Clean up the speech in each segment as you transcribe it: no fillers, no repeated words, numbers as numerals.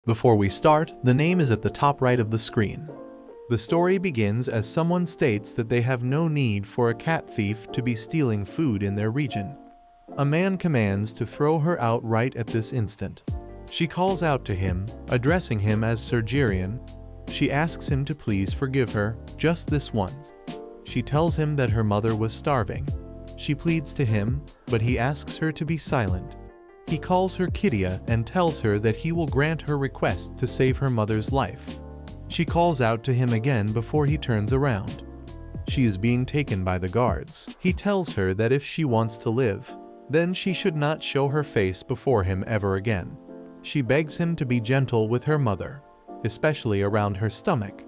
Before we start, the name is at the top right of the screen. The story begins as someone states that they have no need for a cat thief to be stealing food in their region. A man commands to throw her out right at this instant. She calls out to him, addressing him as Sir Gerion. She asks him to please forgive her, just this once. She tells him that her mother was starving. She pleads to him, but he asks her to be silent. He calls her Kittia and tells her that he will grant her request to save her mother's life. She calls out to him again before he turns around. She is being taken by the guards. He tells her that if she wants to live, then she should not show her face before him ever again. She begs him to be gentle with her mother, especially around her stomach.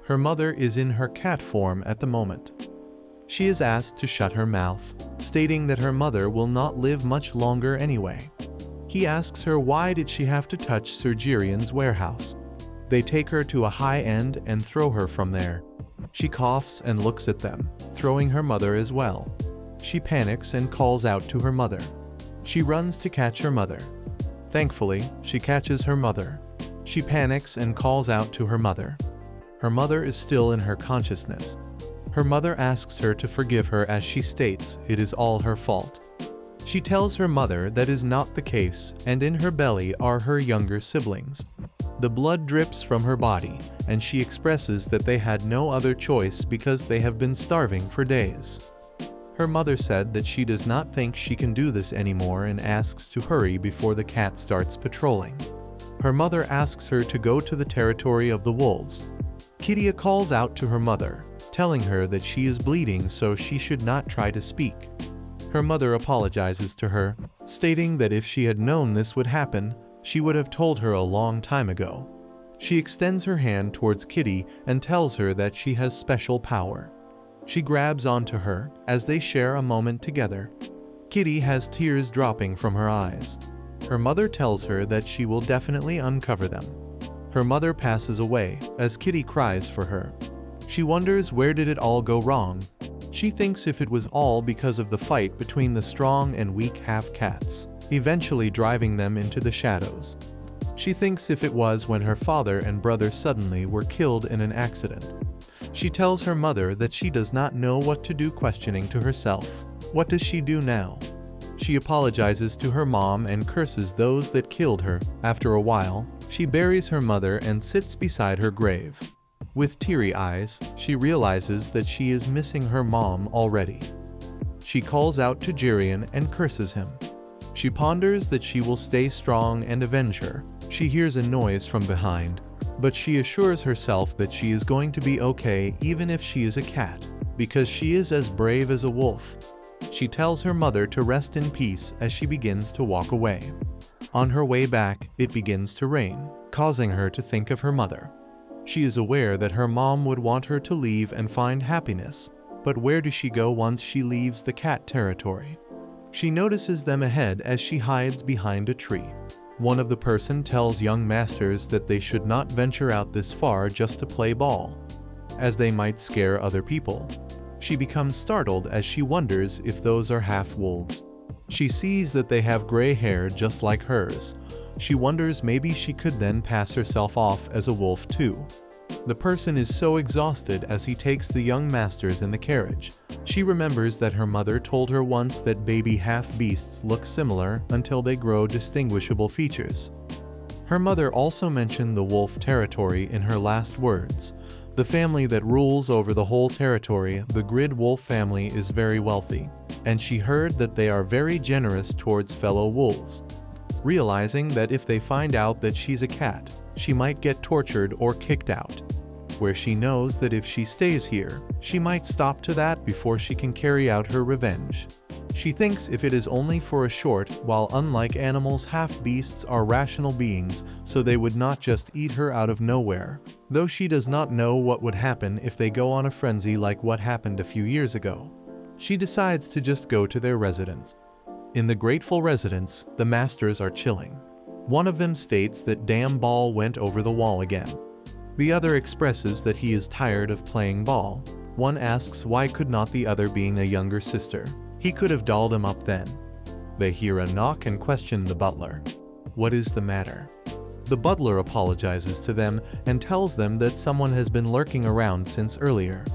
Her mother is in her cat form at the moment. She is asked to shut her mouth, stating that her mother will not live much longer anyway. He asks her why did she have to touch Sir Gerion's warehouse. They take her to a high end and throw her from there. She coughs and looks at them, throwing her mother as well. She panics and calls out to her mother. She runs to catch her mother. Thankfully, she catches her mother. She panics and calls out to her mother. Her mother is still in her consciousness. Her mother asks her to forgive her as she states it is all her fault. She tells her mother that is not the case, and in her belly are her younger siblings. The blood drips from her body, and she expresses that they had no other choice because they have been starving for days. Her mother said that she does not think she can do this anymore and asks to hurry before the cat starts patrolling. Her mother asks her to go to the territory of the wolves. Kittia calls out to her mother, telling her that she is bleeding so she should not try to speak. Her mother apologizes to her, stating that if she had known this would happen, she would have told her a long time ago. She extends her hand towards Kitty and tells her that she has special power. She grabs onto her as they share a moment together. Kitty has tears dropping from her eyes. Her mother tells her that she will definitely uncover them. Her mother passes away as Kitty cries for her. She wonders where did it all go wrong. She thinks if it was all because of the fight between the strong and weak half-cats, eventually driving them into the shadows. She thinks if it was when her father and brother suddenly were killed in an accident. She tells her mother that she does not know what to do, questioning to herself. What does she do now? She apologizes to her mom and curses those that killed her. After a while, she buries her mother and sits beside her grave. With teary eyes, she realizes that she is missing her mom already. She calls out to Gerion and curses him. She ponders that she will stay strong and avenge her. She hears a noise from behind, but she assures herself that she is going to be okay even if she is a cat, because she is as brave as a wolf. She tells her mother to rest in peace as she begins to walk away. On her way back, it begins to rain, causing her to think of her mother. She is aware that her mom would want her to leave and find happiness, but where does she go once she leaves the cat territory? She notices them ahead as she hides behind a tree. One of the person tells young masters that they should not venture out this far just to play ball, as they might scare other people. She becomes startled as she wonders if those are half-wolves. She sees that they have gray hair just like hers. She wonders maybe she could then pass herself off as a wolf too. The person is so exhausted as he takes the young masters in the carriage. She remembers that her mother told her once that baby half-beasts look similar until they grow distinguishable features. Her mother also mentioned the wolf territory in her last words. The family that rules over the whole territory, the Grid Wolf family, is very wealthy, and she heard that they are very generous towards fellow wolves. Realizing that if they find out that she's a cat, she might get tortured or kicked out, where she knows that if she stays here, she might stop to that before she can carry out her revenge. She thinks if it is only for a short, while unlike animals, half-beasts are rational beings, so they would not just eat her out of nowhere, though she does not know what would happen if they go on a frenzy like what happened a few years ago. She decides to just go to their residence. In the grateful residence, the masters are chilling. One of them states that damn ball went over the wall again. The other expresses that he is tired of playing ball. One asks why could not the other, being a younger sister. He could have dolled him up then. They hear a knock and question the butler. What is the matter? The butler apologizes to them and tells them that someone has been lurking around since earlier.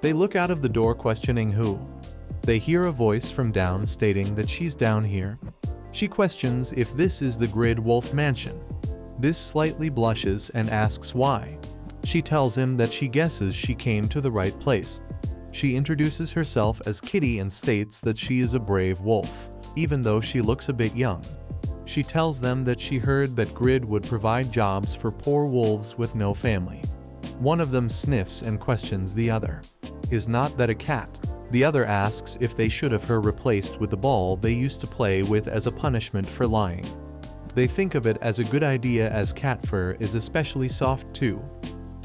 They look out of the door questioning who. They hear a voice from down stating that she's down here. She questions if this is the Grid Wolf Mansion. This slightly blushes and asks why. She tells him that she guesses she came to the right place. She introduces herself as Kitty and states that she is a brave wolf, even though she looks a bit young. She tells them that she heard that Grid would provide jobs for poor wolves with no family. One of them sniffs and questions the other. Is not that a cat? The other asks if they should have her replaced with the ball they used to play with as a punishment for lying. They think of it as a good idea as cat fur is especially soft too.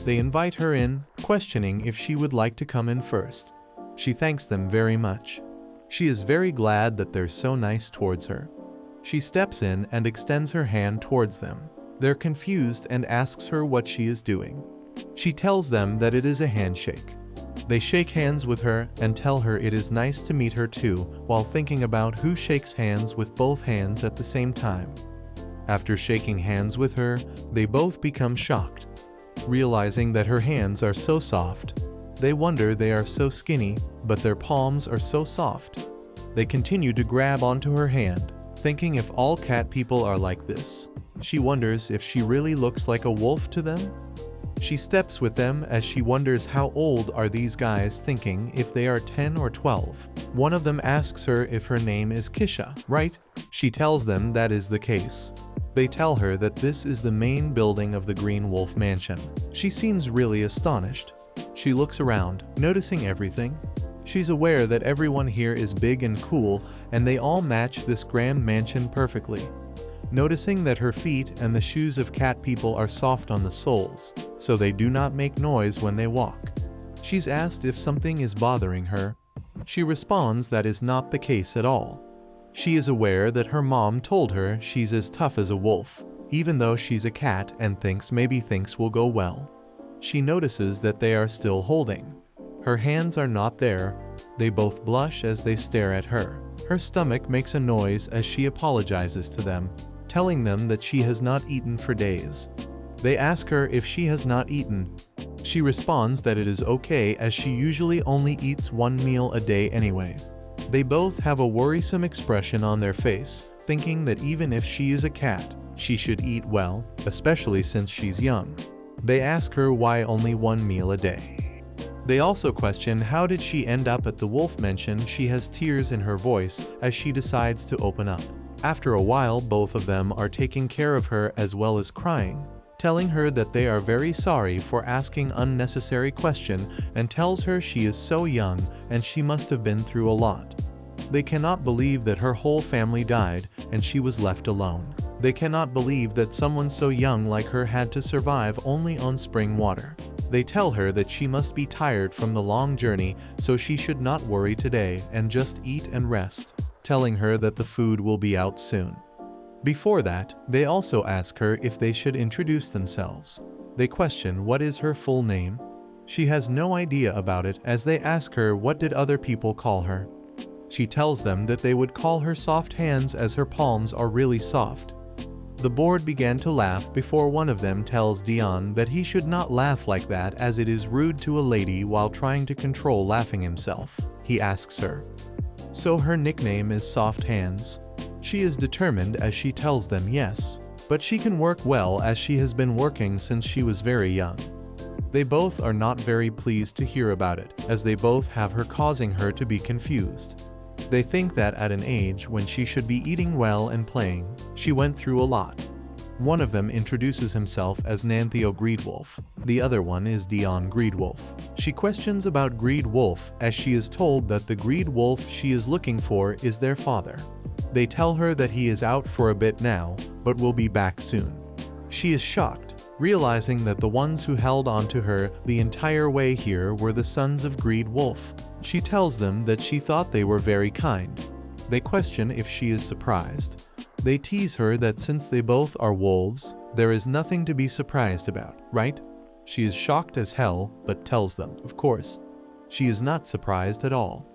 They invite her in, questioning if she would like to come in first. She thanks them very much. She is very glad that they're so nice towards her. She steps in and extends her hand towards them. They're confused and asks her what she is doing. She tells them that it is a handshake. They shake hands with her and tell her it is nice to meet her too, while thinking about who shakes hands with both hands at the same time. After shaking hands with her, they both become shocked. Realizing that her hands are so soft, they wonder they are so skinny, but their palms are so soft. They continue to grab onto her hand, thinking if all cat people are like this. She wonders if she really looks like a wolf to them. She steps with them as she wonders how old are these guys, thinking if they are 10 or 12. One of them asks her if her name is Kisha, right? She tells them that is the case. They tell her that this is the main building of the Green Wolf Mansion. She seems really astonished. She looks around, noticing everything. She's aware that everyone here is big and cool, and they all match this grand mansion perfectly. Noticing that her feet and the shoes of cat people are soft on the soles, so they do not make noise when they walk. She's asked if something is bothering her. She responds that is not the case at all. She is aware that her mom told her she's as tough as a wolf, even though she's a cat, and thinks maybe things will go well. She notices that they are still holding. Her hands are not there. They both blush as they stare at her. Her stomach makes a noise as she apologizes to them, telling them that she has not eaten for days. They ask her if she has not eaten. She responds that it is okay as she usually only eats one meal a day anyway. They both have a worrisome expression on their face, thinking that even if she is a cat, she should eat well, especially since she's young. They ask her why only one meal a day. They also question how did she end up at the wolf mansion. She has tears in her voice as she decides to open up. After a while, both of them are taking care of her as well as crying, telling her that they are very sorry for asking unnecessary question, and tells her she is so young and she must have been through a lot. They cannot believe that her whole family died and she was left alone. They cannot believe that someone so young like her had to survive only on spring water. They tell her that she must be tired from the long journey, so she should not worry today and just eat and rest, telling her that the food will be out soon. Before that, they also ask her if they should introduce themselves. They question what is her full name. She has no idea about it as they ask her what did other people call her. She tells them that they would call her soft hands as her palms are really soft. The board began to laugh before one of them tells Dion that he should not laugh like that as it is rude to a lady while trying to control laughing himself. He asks her. So her nickname is Soft Hands. She is determined as she tells them yes, but she can work well as she has been working since she was very young. They both are not very pleased to hear about it, as they both have her causing her to be confused. They think that at an age when she should be eating well and playing, she went through a lot. One of them introduces himself as Nantheo Greedwolf. The other one is Dion Greedwolf. She questions about Greedwolf as she is told that the Greedwolf she is looking for is their father. They tell her that he is out for a bit now, but will be back soon. She is shocked, realizing that the ones who held on to her the entire way here were the sons of Greedwolf. She tells them that she thought they were very kind. They question if she is surprised. They tease her that since they both are wolves, there is nothing to be surprised about, right? She is shocked as hell, but tells them, of course, she is not surprised at all.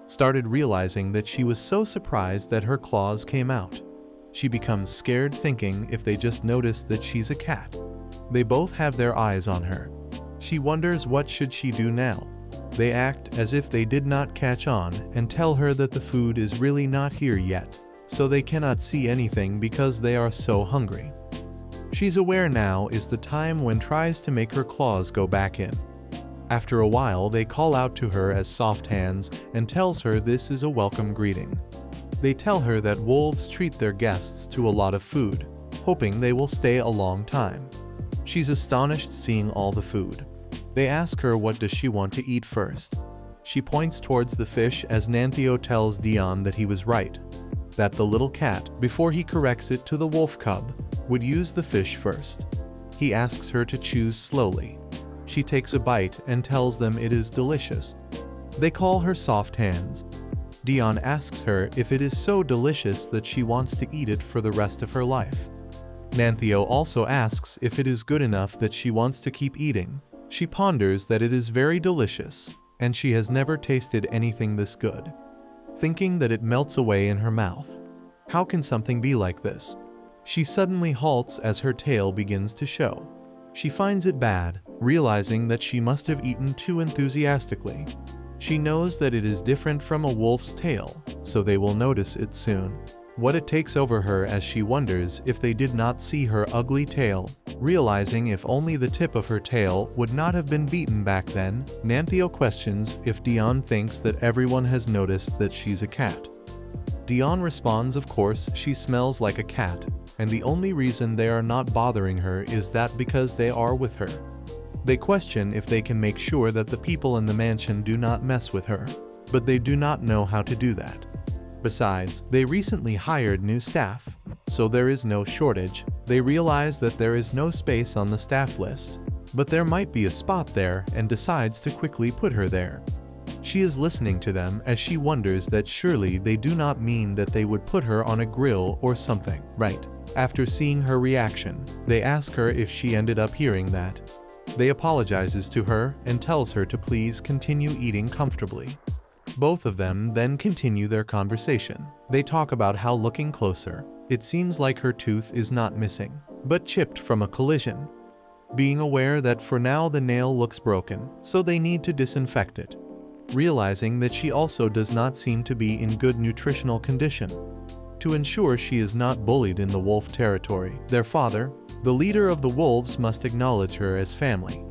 Started realizing that she was so surprised that her claws came out. She becomes scared, thinking if they just notice that she's a cat. They both have their eyes on her. She wonders what should she do now. They act as if they did not catch on and tell her that the food is really not here yet, so they cannot see anything because they are so hungry. She's aware now is the time when tries to make her claws go back in. After a while, they call out to her as soft hands and tells her this is a welcome greeting. They tell her that wolves treat their guests to a lot of food, hoping they will stay a long time. She's astonished seeing all the food. They ask her what does she want to eat first. She points towards the fish as Nanthio tells Dion that he was right, that the little cat, before he corrects it to the wolf cub, would use the fish first. He asks her to choose slowly. She takes a bite and tells them it is delicious. They call her soft hands. Dion asks her if it is so delicious that she wants to eat it for the rest of her life. Nanthio also asks if it is good enough that she wants to keep eating. She ponders that it is very delicious, and she has never tasted anything this good. Thinking that it melts away in her mouth. How can something be like this? She suddenly halts as her tail begins to show. She finds it bad, realizing that she must have eaten too enthusiastically. She knows that it is different from a wolf's tail, so they will notice it soon. What it takes over her as she wonders if they did not see her ugly tail. Realizing if only the tip of her tail would not have been beaten back then, Nanthio questions if Dion thinks that everyone has noticed that she's a cat. Dion responds of course she smells like a cat, and the only reason they are not bothering her is that because they are with her. They question if they can make sure that the people in the mansion do not mess with her, but they do not know how to do that. Besides, they recently hired new staff, so there is no shortage. They realize that there is no space on the staff list, but there might be a spot there and decides to quickly put her there. She is listening to them as she wonders that surely they do not mean that they would put her on a grill or something, right? After seeing her reaction, they ask her if she ended up hearing that. They apologizes to her and tells her to please continue eating comfortably. Both of them then continue their conversation. They talk about how looking closer, it seems like her tooth is not missing, but chipped from a collision. Being aware that for now the nail looks broken, so they need to disinfect it. Realizing that she also does not seem to be in good nutritional condition. To ensure she is not bullied in the wolf territory, their father, the leader of the wolves, must acknowledge her as family.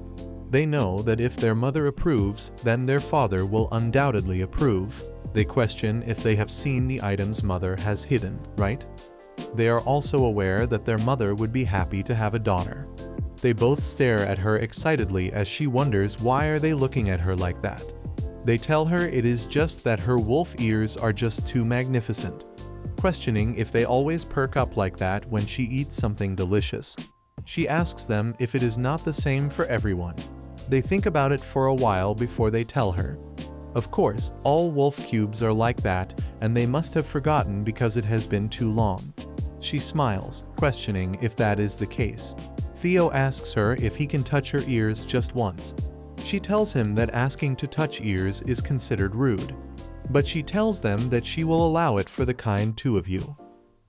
They know that if their mother approves, then their father will undoubtedly approve. They question if they have seen the items mother has hidden, right? They are also aware that their mother would be happy to have a daughter. They both stare at her excitedly as she wonders why are they looking at her like that. They tell her it is just that her wolf ears are just too magnificent. Questioning if they always perk up like that when she eats something delicious. She asks them if it is not the same for everyone. They think about it for a while before they tell her. Of course, all wolf cubes are like that, and they must have forgotten because it has been too long. She smiles, questioning if that is the case. Theo asks her if he can touch her ears just once. She tells him that asking to touch ears is considered rude. But she tells them that she will allow it for the kind two of you.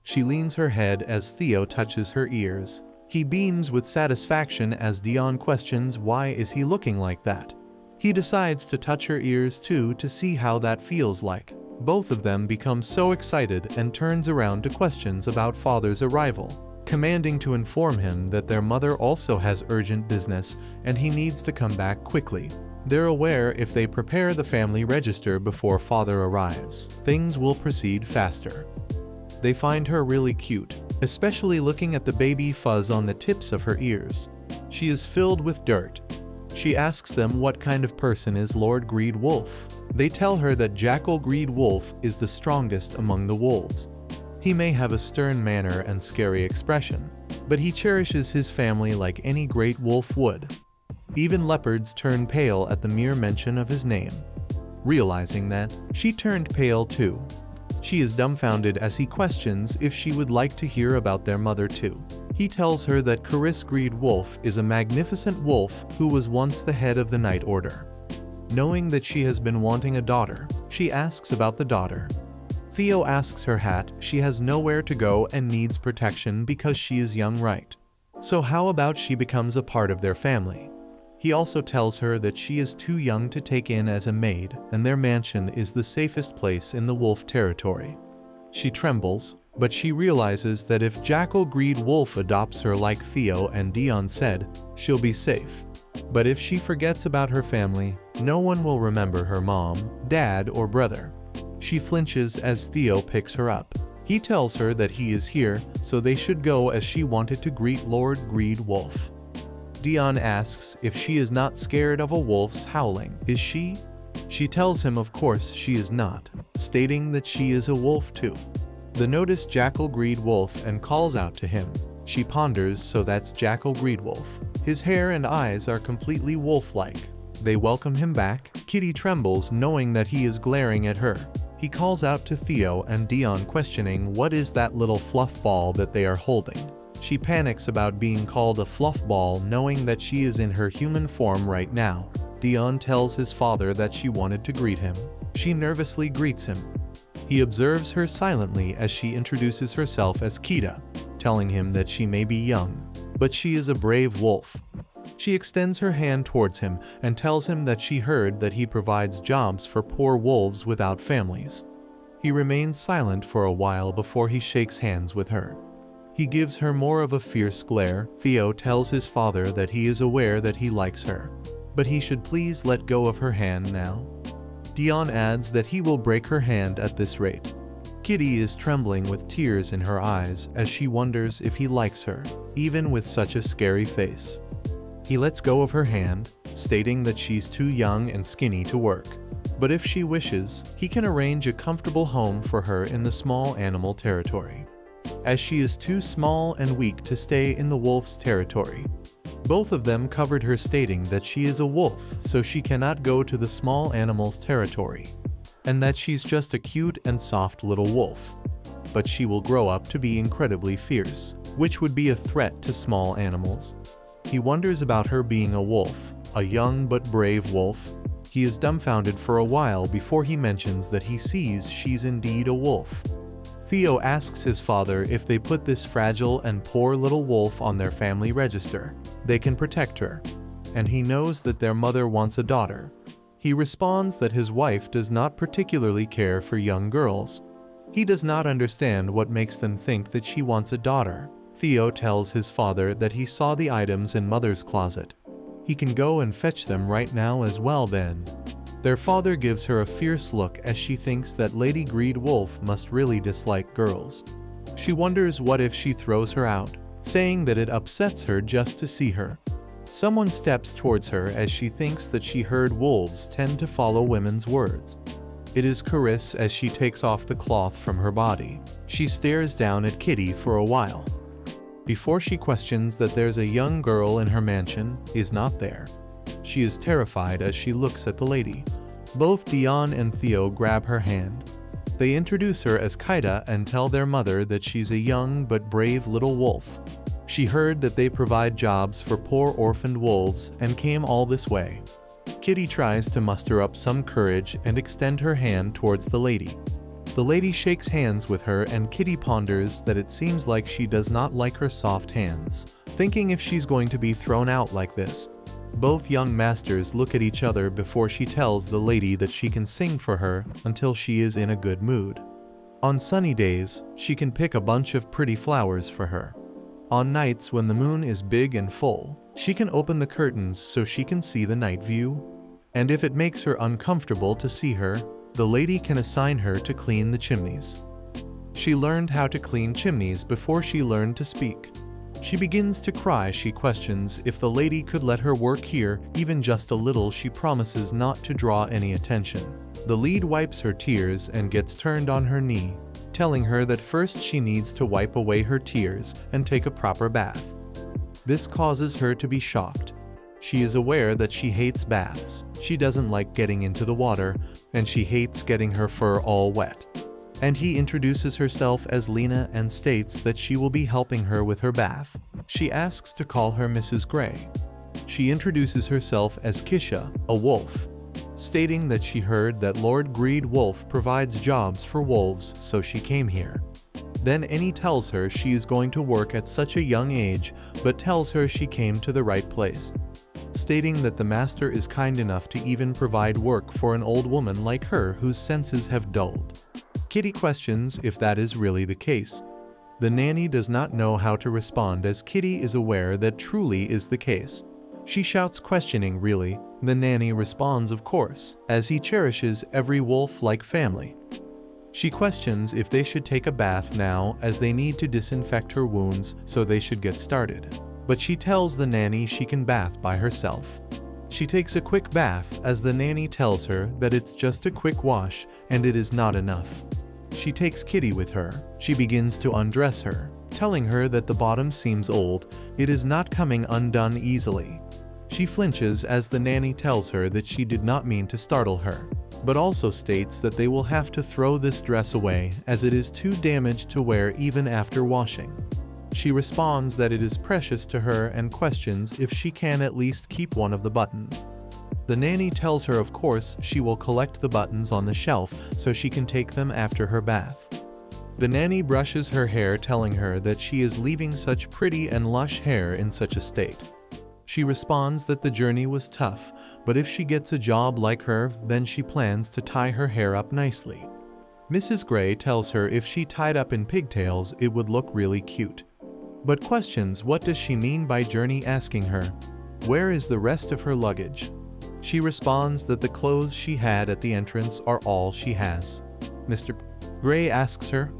She leans her head as Theo touches her ears. He beams with satisfaction as Dion questions why is he looking like that. He decides to touch her ears too to see how that feels like. Both of them become so excited and turns around to questions about father's arrival, commanding to inform him that their mother also has urgent business and he needs to come back quickly. They're aware if they prepare the family register before father arrives, things will proceed faster. They find her really cute, especially looking at the baby fuzz on the tips of her ears. She is filled with dirt. She asks them what kind of person is Lord Greed Wolf. They tell her that Jackal Greed Wolf is the strongest among the wolves. He may have a stern manner and scary expression, but he cherishes his family like any great wolf would. Even leopards turn pale at the mere mention of his name. Realizing that, she turned pale too. She is dumbfounded as he questions if she would like to hear about their mother too. He tells her that Caris Greed Wolf is a magnificent wolf who was once the head of the Night Order. Knowing that she has been wanting a daughter, she asks about the daughter. Theo asks her hat she has nowhere to go and needs protection because she is young, right? So how about she becomes a part of their family? He also tells her that she is too young to take in as a maid and their mansion is the safest place in the wolf territory. She trembles, but she realizes that if Jackal Greed Wolf adopts her like Theo and Dion said, she'll be safe. But if she forgets about her family, no one will remember her mom, dad, or brother. She flinches as Theo picks her up. He tells her that he is here, so they should go as she wanted to greet Lord Greed Wolf. Dion asks if she is not scared of a wolf's howling. Is she? She tells him of course she is not, stating that she is a wolf too. The notice Jackal Greed Wolf and calls out to him. She ponders, so that's Jackal Greed Wolf. His hair and eyes are completely wolf-like. They welcome him back. Kitty trembles knowing that he is glaring at her. He calls out to Theo and Dion questioning what is that little fluff ball that they are holding. She panics about being called a fluff ball knowing that she is in her human form right now. Dion tells his father that she wanted to greet him. She nervously greets him. He observes her silently as she introduces herself as Kita, telling him that she may be young, but she is a brave wolf. She extends her hand towards him and tells him that she heard that he provides jobs for poor wolves without families. He remains silent for a while before he shakes hands with her. He gives her more of a fierce glare. Theo tells his father that he is aware that he likes her, but he should please let go of her hand now. Dion adds that he will break her hand at this rate. Kitty is trembling with tears in her eyes as she wonders if he likes her, even with such a scary face. He lets go of her hand, stating that she's too young and skinny to work, but if she wishes, he can arrange a comfortable home for her in the small animal territory, as she is too small and weak to stay in the wolf's territory. Both of them covered her, stating that she is a wolf so she cannot go to the small animal's territory, and that she's just a cute and soft little wolf. But she will grow up to be incredibly fierce, which would be a threat to small animals. He wonders about her being a wolf, a young but brave wolf. He is dumbfounded for a while before he mentions that he sees she's indeed a wolf. Theo asks his father if they put this fragile and poor little wolf on their family register, they can protect her, and he knows that their mother wants a daughter. He responds that his wife does not particularly care for young girls. He does not understand what makes them think that she wants a daughter. Theo tells his father that he saw the items in mother's closet. He can go and fetch them right now as well then. Their father gives her a fierce look as she thinks that Lady Greed Wolf must really dislike girls. She wonders what if she throws her out, saying that it upsets her just to see her. Someone steps towards her as she thinks that she heard wolves tend to follow women's words. It is Carisse as she takes off the cloth from her body. She stares down at Kitty for a while, before she questions that there's a young girl in her mansion is not there. She is terrified as she looks at the lady. Both Dion and Theo grab her hand. They introduce her as Kita and tell their mother that she's a young but brave little wolf. She heard that they provide jobs for poor orphaned wolves and came all this way. Kitty tries to muster up some courage and extend her hand towards the lady. The lady shakes hands with her and Kitty ponders that it seems like she does not like her soft hands, thinking if she's going to be thrown out like this. Both young masters look at each other before she tells the lady that she can sing for her until she is in a good mood. On sunny days, she can pick a bunch of pretty flowers for her. On nights when the moon is big and full, she can open the curtains so she can see the night view. And if it makes her uncomfortable to see her, the lady can assign her to clean the chimneys. She learned how to clean chimneys before she learned to speak. She begins to cry. She questions if the lady could let her work here even just a little. She promises not to draw any attention. The lead wipes her tears and gets turned on her knee, telling her that first she needs to wipe away her tears and take a proper bath. This causes her to be shocked. She is aware that she hates baths. She doesn't like getting into the water, and she hates getting her fur all wet. And he introduces herself as Lena and states that she will be helping her with her bath. She asks to call her Mrs. Gray. She introduces herself as Kisha, a wolf. stating that she heard that Lord Greed Wolf provides jobs for wolves, so she came here. Then Annie tells her she is going to work at such a young age, but tells her she came to the right place, stating that the master is kind enough to even provide work for an old woman like her whose senses have dulled. Kitty questions if that is really the case. The nanny does not know how to respond as Kitty is aware that truly is the case. She shouts questioning really. The nanny responds of course, as he cherishes every wolf-like family. She questions if they should take a bath now as they need to disinfect her wounds, so they should get started. But she tells the nanny she can bath by herself. She takes a quick bath as the nanny tells her that it's just a quick wash and it is not enough. She takes Kitty with her. She begins to undress her, telling her that the bottom seems old, it is not coming undone easily. She flinches as the nanny tells her that she did not mean to startle her, but also states that they will have to throw this dress away as it is too damaged to wear even after washing. She responds that it is precious to her and questions if she can at least keep one of the buttons. The nanny tells her of course she will collect the buttons on the shelf so she can take them after her bath. The nanny brushes her hair, telling her that she is leaving such pretty and lush hair in such a state. She responds that the journey was tough, but if she gets a job like her, then she plans to tie her hair up nicely. Mrs. Gray tells her if she tied up in pigtails it would look really cute, but questions what does she mean by journey, asking her, where is the rest of her luggage? She responds that the clothes she had at the entrance are all she has. Mr. Gray asks her,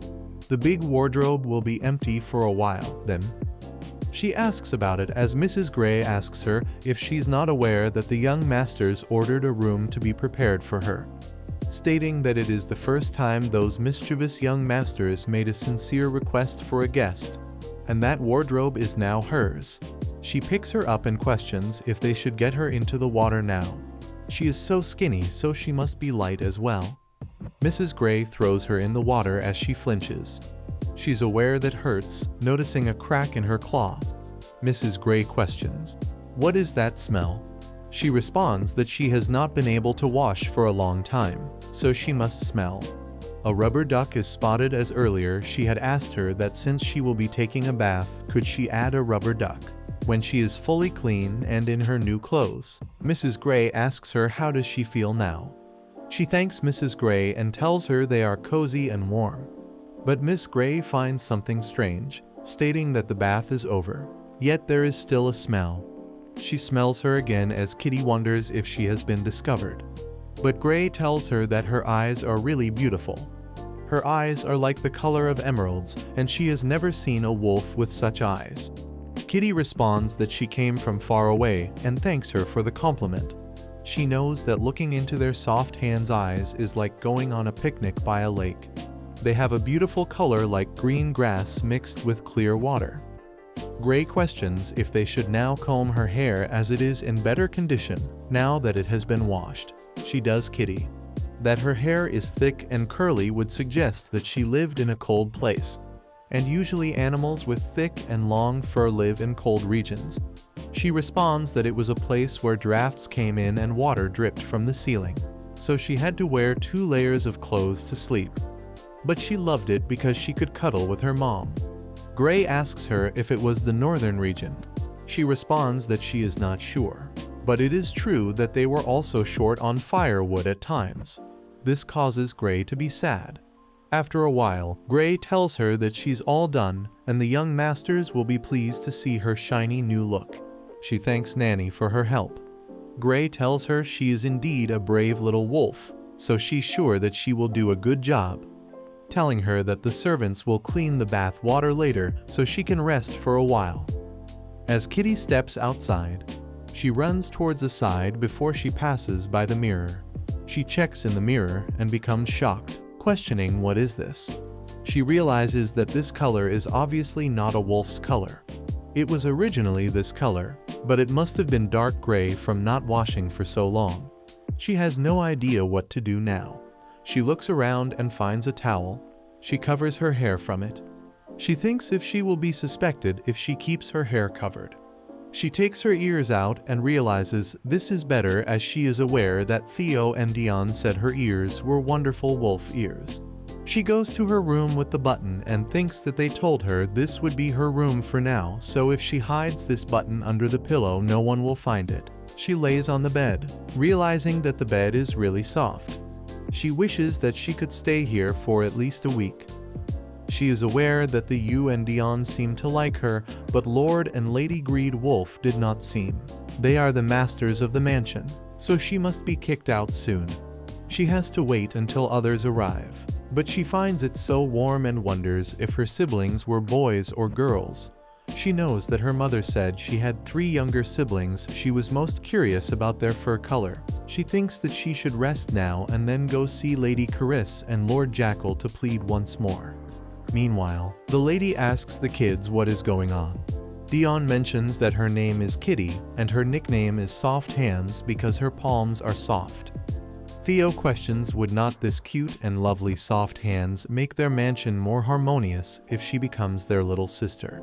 the big wardrobe will be empty for a while, then? She asks about it as Mrs. Gray asks her if she's not aware that the young masters ordered a room to be prepared for her, stating that it is the first time those mischievous young masters made a sincere request for a guest, and that wardrobe is now hers. She picks her up and questions if they should get her into the water now. She is so skinny, so she must be light as well. Mrs. Gray throws her in the water as she flinches. She's aware that hurts, noticing a crack in her claw. Mrs. Gray questions, what is that smell? She responds that she has not been able to wash for a long time, so she must smell. A rubber duck is spotted as earlier she had asked her that since she will be taking a bath, could she add a rubber duck when she is fully clean and in her new clothes. Mrs. Gray asks her how does she feel now. She thanks Mrs. Gray and tells her they are cozy and warm. But Miss Gray finds something strange, stating that the bath is over, yet there is still a smell. She smells her again as Kitty wonders if she has been discovered. But Gray tells her that her eyes are really beautiful. Her eyes are like the color of emeralds, and she has never seen a wolf with such eyes. Kitty responds that she came from far away and thanks her for the compliment. She knows that looking into their soft hands' eyes is like going on a picnic by a lake. They have a beautiful color like green grass mixed with clear water. Gray questions if they should now comb her hair as it is in better condition now that it has been washed. She does Kitty. That her hair is thick and curly would suggest that she lived in a cold place, and usually animals with thick and long fur live in cold regions. She responds that it was a place where drafts came in and water dripped from the ceiling, so she had to wear 2 layers of clothes to sleep. But she loved it because she could cuddle with her mom. Gray asks her if it was the northern region. She responds that she is not sure, but it is true that they were also short on firewood at times. This causes Gray to be sad. After a while, Gray tells her that she's all done and the young masters will be pleased to see her shiny new look. She thanks Nanny for her help. Gray tells her she is indeed a brave little wolf, so she's sure that she will do a good job, telling her that the servants will clean the bath water later so she can rest for a while. As Kitty steps outside, she runs towards the side before she passes by the mirror. She checks in the mirror and becomes shocked, questioning what is this. She realizes that this color is obviously not a wolf's color. It was originally this color, but it must have been dark gray from not washing for so long. She has no idea what to do now. She looks around and finds a towel. She covers her hair from it. She thinks if she will be suspected if she keeps her hair covered. She takes her ears out and realizes this is better, as she is aware that Theo and Dion said her ears were wonderful wolf ears. She goes to her room with the button and thinks that they told her this would be her room for now, so if she hides this button under the pillow, no one will find it. She lays on the bed, realizing that the bed is really soft. She wishes that she could stay here for at least a week. She is aware that the Yu and Dion seem to like her, but Lord and Lady Greed Wolf did not seem. They are the masters of the mansion, so she must be kicked out soon. She has to wait until others arrive, but she finds it so warm and wonders if her siblings were boys or girls. She knows that her mother said she had 3 younger siblings. She was most curious about their fur color. She thinks that she should rest now and then go see Lady Carisse and Lord Jackal to plead once more. Meanwhile, the lady asks the kids what is going on. Dion mentions that her name is Kitty and her nickname is Soft Hands because her palms are soft. Theo questions, would not this cute and lovely soft hands make their mansion more harmonious if she becomes their little sister?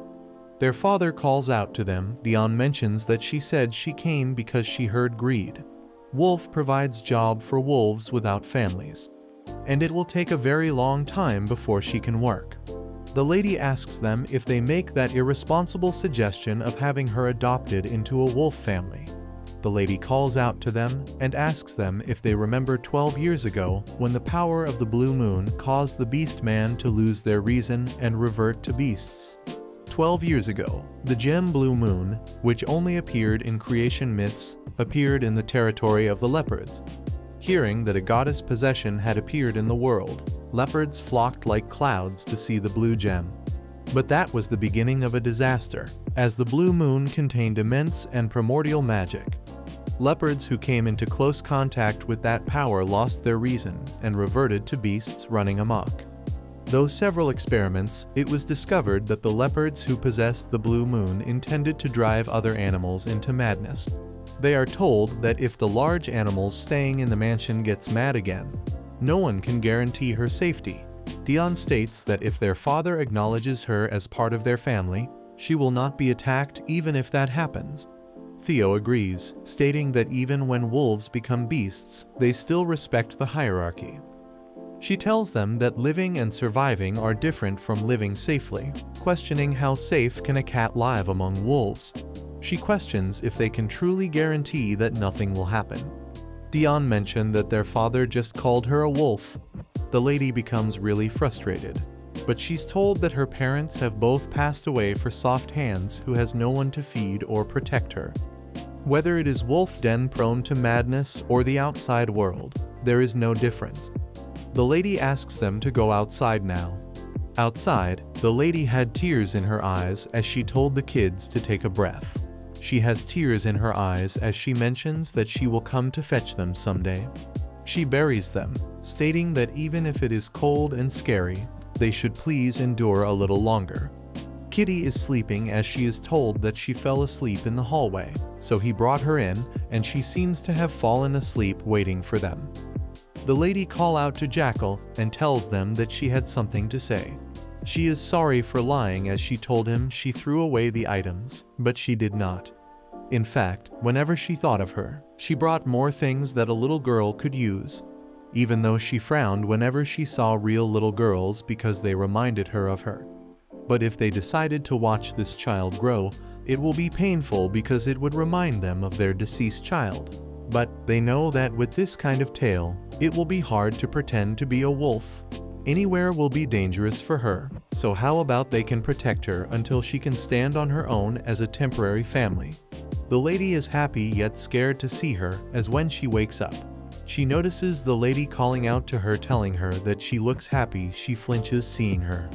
Their father calls out to them. Dion mentions that she said she came because she heard Greed Wolf provides job for wolves without families, and it will take a very long time before she can work. The lady asks them if they make that irresponsible suggestion of having her adopted into a wolf family. The lady calls out to them and asks them if they remember 12 years ago when the power of the blue moon caused the beast man to lose their reason and revert to beasts. 12 years ago, the gem blue moon, which only appeared in creation myths, appeared in the territory of the leopards. Hearing that a goddess possession had appeared in the world, leopards flocked like clouds to see the blue gem. But that was the beginning of a disaster, as the blue moon contained immense and primordial magic. Leopards who came into close contact with that power lost their reason and reverted to beasts running amok. Though several experiments, it was discovered that the leopards who possessed the blue moon intended to drive other animals into madness. They are told that if the large animals staying in the mansion gets mad again, no one can guarantee her safety. Dion states that if their father acknowledges her as part of their family, she will not be attacked even if that happens. Theo agrees, stating that even when wolves become beasts, they still respect the hierarchy. She tells them that living and surviving are different from living safely, questioning how safe can a cat live among wolves. She questions if they can truly guarantee that nothing will happen. Dion mentioned that their father just called her a wolf. The lady becomes really frustrated, but she's told that her parents have both passed away for Soft Hands, who has no one to feed or protect her. Whether it is wolf den prone to madness or the outside world, there is no difference. The lady asks them to go outside now. Outside, the lady had tears in her eyes as she told the kids to take a breath. She has tears in her eyes as she mentions that she will come to fetch them someday. She buries them, stating that even if it is cold and scary, they should please endure a little longer. Kitty is sleeping as she is told that she fell asleep in the hallway, so he brought her in and she seems to have fallen asleep waiting for them. The lady calls out to Jackal and tells them that she had something to say. She is sorry for lying as she told him she threw away the items, but she did not. In fact, whenever she thought of her, she brought more things that a little girl could use, even though she frowned whenever she saw real little girls because they reminded her of her. But if they decided to watch this child grow, it will be painful because it would remind them of their deceased child. But they know that with this kind of tale, it will be hard to pretend to be a wolf. Anywhere will be dangerous for her, so how about they can protect her until she can stand on her own as a temporary family. The lady is happy yet scared to see her, as when she wakes up, she notices the lady calling out to her telling her that she looks happy. She flinches seeing her.